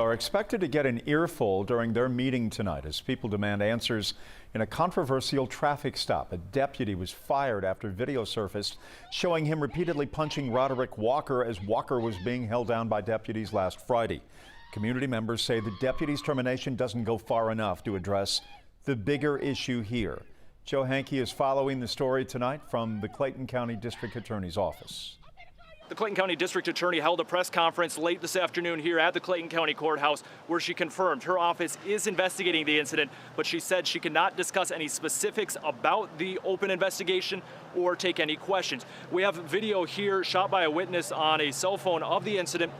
Are expected to get an earful during their meeting tonight as people demand answers in a controversial traffic stop. A deputy was fired after video surfaced showing him repeatedly punching Roderick Walker as Walker was being held down by deputies last Friday. Community members say the deputy's termination doesn't go far enough to address the bigger issue here. Joe Hankey is following the story tonight from the Clayton County District Attorney's Office. The Clayton County District Attorney held a press conference late this afternoon here at the Clayton County Courthouse where she confirmed her office is investigating the incident, but she said she cannot discuss any specifics about the open investigation or take any questions. We have video here shot by a witness on a cell phone of the incident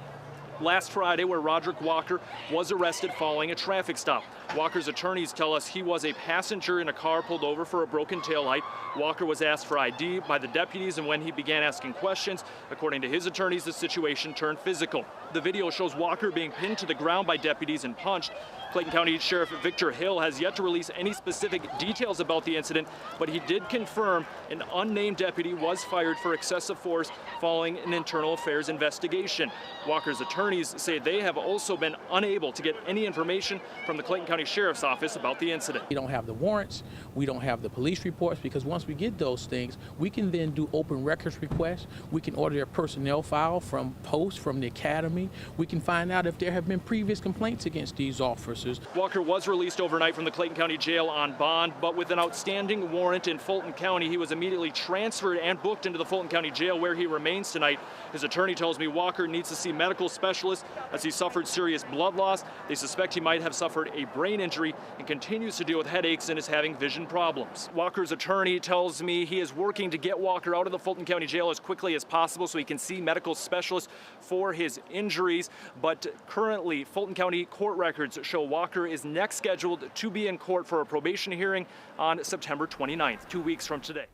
last Friday where Roderick Walker was arrested following a traffic stop. Walker's attorneys tell us he was a passenger in a car pulled over for a broken taillight. Walker was asked for ID by the deputies, and when he began asking questions, according to his attorneys, the situation turned physical. The video shows Walker being pinned to the ground by deputies and punched. Clayton County Sheriff Victor Hill has yet to release any specific details about the incident, but he did confirm an unnamed deputy was fired for excessive force following an internal affairs investigation. Walker's attorneys say they have also been unable to get any information from the Clayton County Sheriff's Office about the incident. We don't have the warrants, we don't have the police reports, because once we get those things, we can then do open records requests. We can order a personnel file from posts from the academy. We can find out if there have been previous complaints against these officers. Walker was released overnight from the Clayton County Jail on bond, but with an outstanding warrant in Fulton County, he was immediately transferred and booked into the Fulton County Jail where he remains tonight. His attorney tells me Walker needs to see medical specialists as he suffered serious blood loss. They suspect he might have suffered a brain injury and continues to deal with headaches and is having vision problems. Walker's attorney tells me he is working to get Walker out of the Fulton County Jail as quickly as possible so he can see medical specialists for his injuries. But currently, Fulton County court records show Walker is next scheduled to be in court for a probation hearing on September 29th, 2 weeks from today.